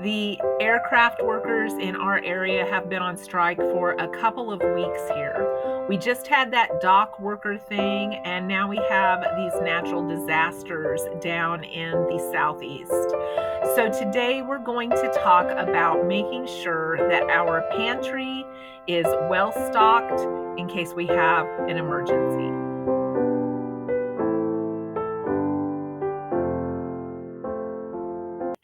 The aircraft workers in our area have been on strike for a couple of weeks here. We just had that dock worker thing, and now we have these natural disasters down in the southeast. So, today we're going to talk about making sure that our pantry is well stocked in case we have an emergency.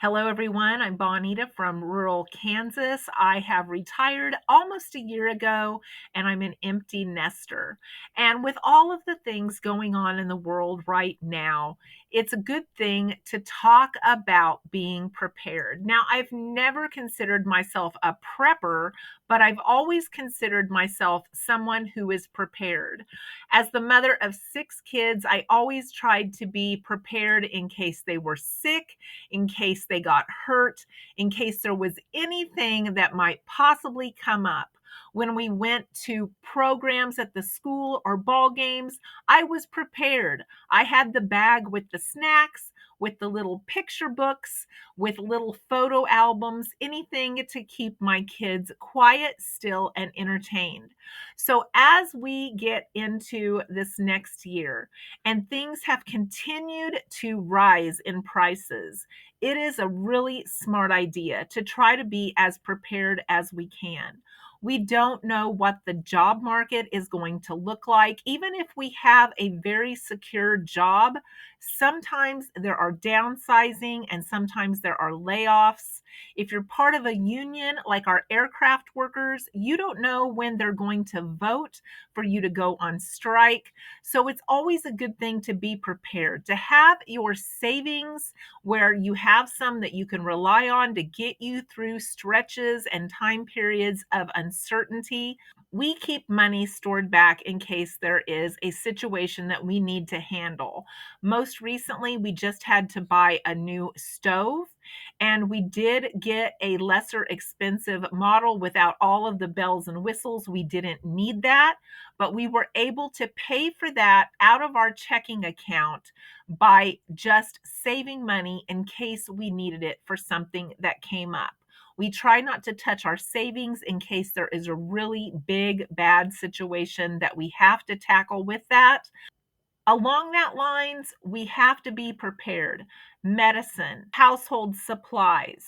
Hello, everyone. I'm Bonita from rural Kansas. I have retired almost a year ago, and I'm an empty nester. And with all of the things going on in the world right now, it's a good thing to talk about being prepared. Now, I've never considered myself a prepper, but I've always considered myself someone who is prepared. As the mother of 6 kids, I always tried to be prepared in case they were sick, in case they got hurt, in case there was anything that might possibly come up. When we went to programs at the school or ball games, I was prepared. I had the bag with the snacks, with the little picture books, with little photo albums, anything to keep my kids quiet, still, and entertained. So, as we get into this next year and things have continued to rise in prices, it is a really smart idea to try to be as prepared as we can. We don't know what the job market is going to look like. Even if we have a very secure job, sometimes there are downsizing and sometimes there are layoffs. If you're part of a union like our aircraft workers, you don't know when they're going to vote for you to go on strike. So it's always a good thing to be prepared, to have your savings where you have some that you can rely on to get you through stretches and time periods of uncertainty. We keep money stored back in case there is a situation that we need to handle. Most recently, we just had to buy a new stove, and we did get a lesser expensive model without all of the bells and whistles. We didn't need that, but we were able to pay for that out of our checking account by just saving money in case we needed it for something that came up. We try not to touch our savings in case there is a really big, bad situation that we have to tackle with that. Along that lines, we have to be prepared. Medicine, household supplies,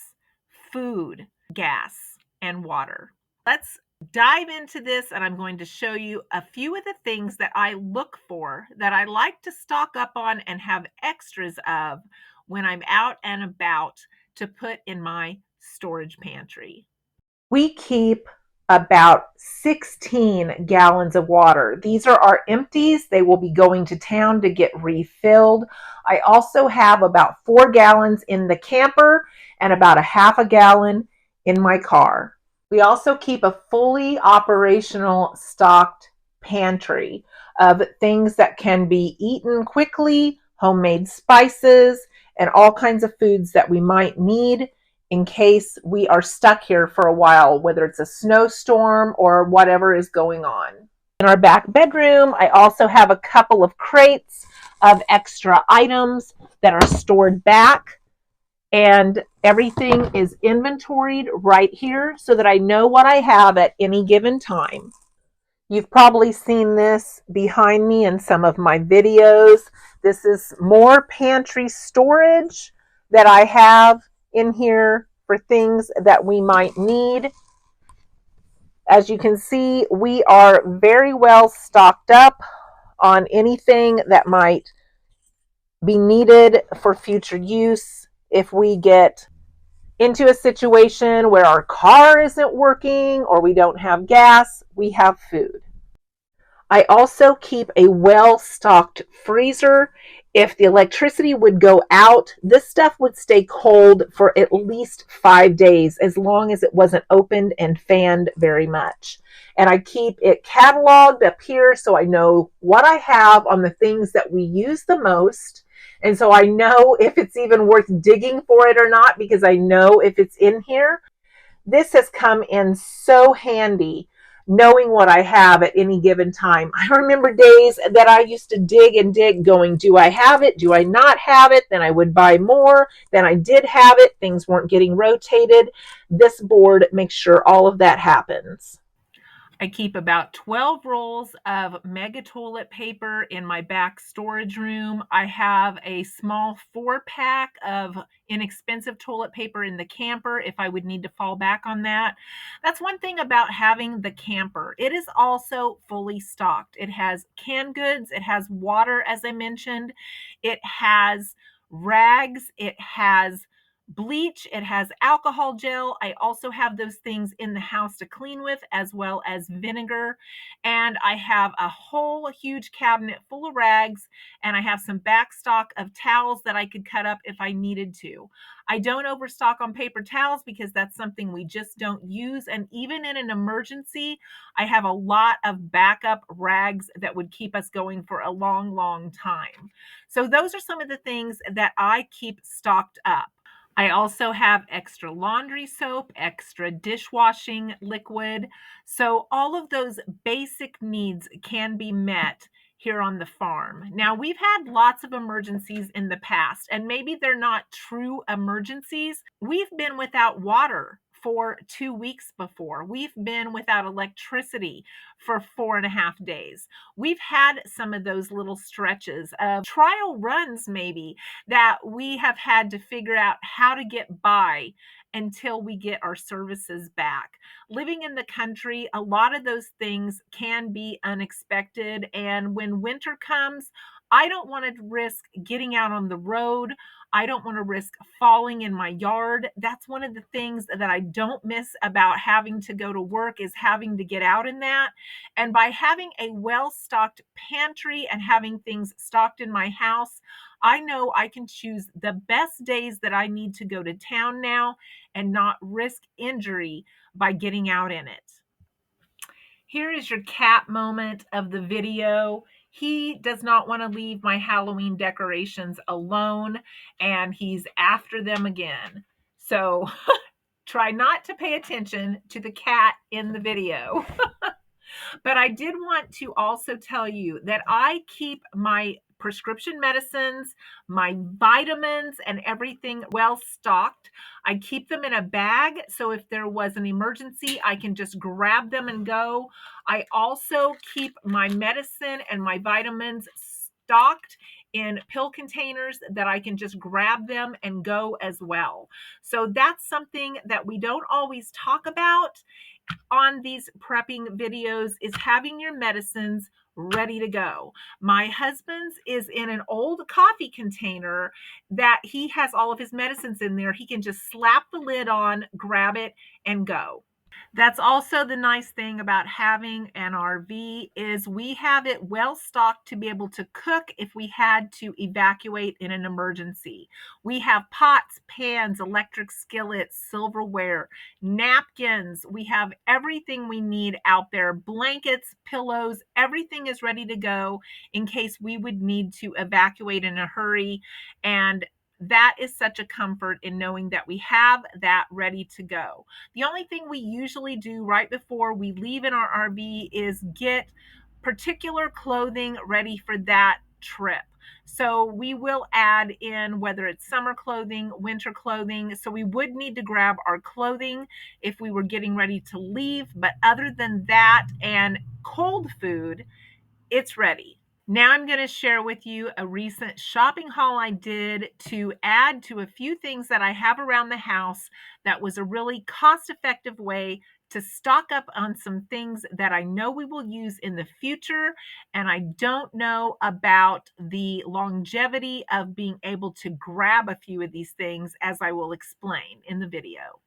food, gas, and water. Let's dive into this, and I'm going to show you a few of the things that I look for, that I like to stock up on and have extras of when I'm out and about to put in my storage pantry. We keep about 16 gallons of water. These are our empties. They will be going to town to get refilled. I also have about 4 gallons in the camper and about a half a gallon in my car. We also keep a fully operational stocked pantry of things that can be eaten quickly, homemade spices, and all kinds of foods that we might need in case we are stuck here for a while, whether it's a snowstorm or whatever is going on. In our back bedroom, I also have a couple of crates of extra items that are stored back, and everything is inventoried right here so that I know what I have at any given time. You've probably seen this behind me in some of my videos. This is more pantry storage that I have in here for things that we might need. As you can see, we are very well stocked up on anything that might be needed for future use. If we get into a situation where our car isn't working or we don't have gas, we have food. I also keep a well-stocked freezer. If the electricity would go out, this stuff would stay cold for at least 5 days, as long as it wasn't opened and fanned very much. And I keep it cataloged up here so I know what I have on the things that we use the most. And so I know if it's even worth digging for it or not, because I know if it's in here. This has come in so handy knowing what I have at any given time. I remember days that I used to dig and dig going, do I have it? Do I not have it? Then I would buy more. Then I did have it. Things weren't getting rotated. This board makes sure all of that happens. I keep about 12 rolls of mega toilet paper in my back storage room. I have a small 4-pack of inexpensive toilet paper in the camper if I would need to fall back on that. That's one thing about having the camper. It is also fully stocked. It has canned goods, it has water, as I mentioned, it has rags, it has bleach, it has alcohol gel. I also have those things in the house to clean with, as well as vinegar. And I have a whole huge cabinet full of rags, and I have some back stock of towels that I could cut up if I needed to. I don't overstock on paper towels because that's something we just don't use. And even in an emergency, I have a lot of backup rags that would keep us going for a long, long time. So those are some of the things that I keep stocked up. I also have extra laundry soap, extra dishwashing liquid. So all of those basic needs can be met here on the farm. Now, we've had lots of emergencies in the past, and maybe they're not true emergencies. We've been without water for 2 weeks before. We've been without electricity for 4.5 days. We've had some of those little stretches of trial runs, maybe, that we have had to figure out how to get by until we get our services back. Living in the country, a lot of those things can be unexpected. And when winter comes, I don't want to risk getting out on the road. I don't want to risk falling in my yard. That's one of the things that I don't miss about having to go to work, is having to get out in that. And by having a well-stocked pantry and having things stocked in my house, I know I can choose the best days that I need to go to town now and not risk injury by getting out in it. Here is your cat moment of the video. He does not want to leave my Halloween decorations alone, and he's after them again. So try not to pay attention to the cat in the video. But I did want to also tell you that I keep my prescription medicines, my vitamins, and everything well stocked. I keep them in a bag, so if there was an emergency, I can just grab them and go. I also keep my medicine and my vitamins stocked in pill containers that I can just grab them and go as well. So that's something that we don't always talk about on these prepping videos, is having your medicines ready to go. My husband's is in an old coffee container that he has all of his medicines in there. He can just slap the lid on, grab it, and go. That's also the nice thing about having an RV, is we have it well stocked to be able to cook if we had to evacuate in an emergency. We have pots, pans, electric skillets, silverware, napkins. We have everything we need out there. Blankets, pillows, everything is ready to go in case we would need to evacuate in a hurry. And that is such a comfort in knowing that we have that ready to go. The only thing we usually do right before we leave in our RV is get particular clothing ready for that trip. So we will add in whether it's summer clothing, winter clothing. So we would need to grab our clothing if we were getting ready to leave. But other than that and cold food, it's ready. Now I'm going to share with you a recent shopping haul I did to add to a few things that I have around the house that was a really cost-effective way to stock up on some things that I know we will use in the future, and I don't know about the longevity of being able to grab a few of these things, as I will explain in the video.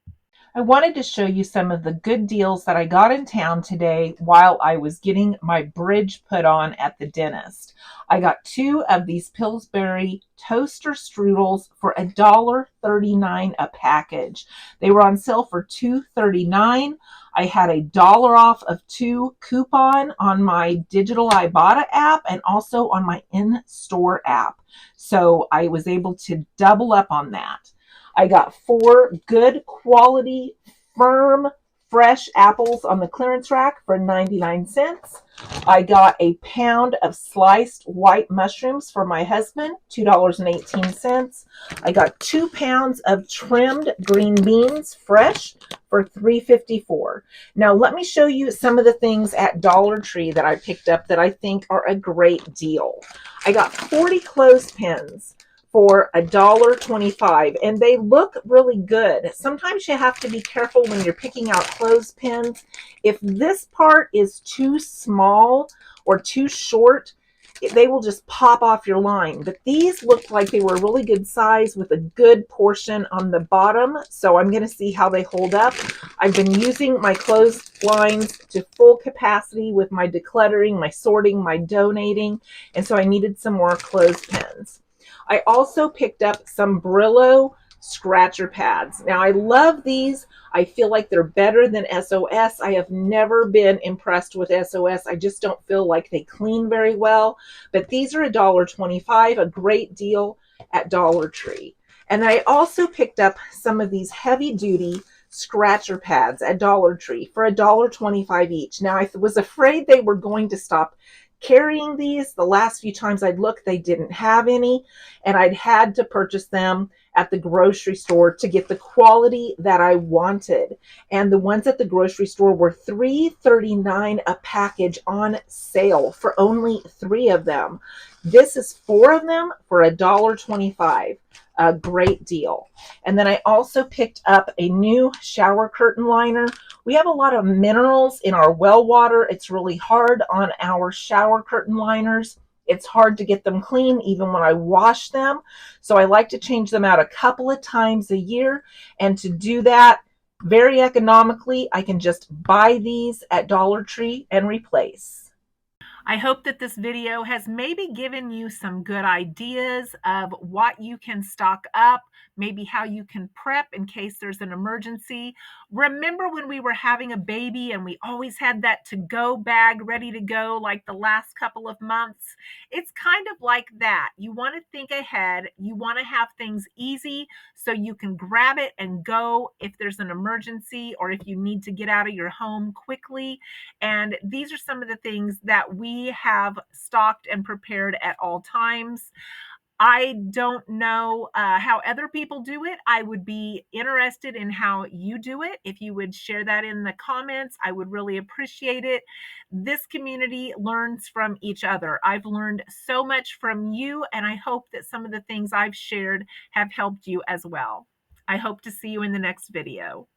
I wanted to show you some of the good deals that I got in town today while I was getting my bridge put on at the dentist. I got 2 of these Pillsbury toaster strudels for $1.39 a package. They were on sale for $2.39. I had $1 off of 2 coupon on my digital Ibotta app and also on my in-store app. So I was able to double up on that. I got 4 good quality, firm, fresh apples on the clearance rack for 99 cents. I got a pound of sliced white mushrooms for my husband, $2.18. I got 2 pounds of trimmed green beans, fresh, for $3.54. Now, let me show you some of the things at Dollar Tree that I picked up that I think are a great deal. I got 40 clothespins for $1.25, and they look really good. Sometimes you have to be careful when you're picking out clothespins. If this part is too small or too short, they will just pop off your line. But these looked like they were a really good size with a good portion on the bottom. So I'm going to see how they hold up. I've been using my clotheslines to full capacity with my decluttering, my sorting, my donating. And so I needed some more clothespins. I also picked up some Brillo scratcher pads. Now, I love these. I feel like they're better than SOS. I have never been impressed with SOS. I just don't feel like they clean very well. But these are $1.25, a great deal at Dollar Tree. And I also picked up some of these heavy-duty scratcher pads at Dollar Tree for $1.25 each. Now, I was afraid they were going to stop carrying these. The last few times I'd looked, they didn't have any, and I'd had to purchase them at the grocery store to get the quality that I wanted. And the ones at the grocery store were $3.39 a package on sale for only 3 of them. This is 4 of them for $1.25. A great deal. And then I also picked up a new shower curtain liner. We have a lot of minerals in our well water. It's really hard on our shower curtain liners. It's hard to get them clean even when I wash them. So I like to change them out a couple of times a year. And to do that very economically, I can just buy these at Dollar Tree and replace. I hope that this video has maybe given you some good ideas of what you can stock up, maybe how you can prep in case there's an emergency. Remember when we were having a baby and we always had that to-go bag ready to go like the last couple of months? It's kind of like that. You want to think ahead. You want to have things easy so you can grab it and go if there's an emergency or if you need to get out of your home quickly. And these are some of the things that we have stocked and prepared at all times. I don't know how other people do it. I would be interested in how you do it. If you would share that in the comments, I would really appreciate it. This community learns from each other. I've learned so much from you, and I hope that some of the things I've shared have helped you as well. I hope to see you in the next video.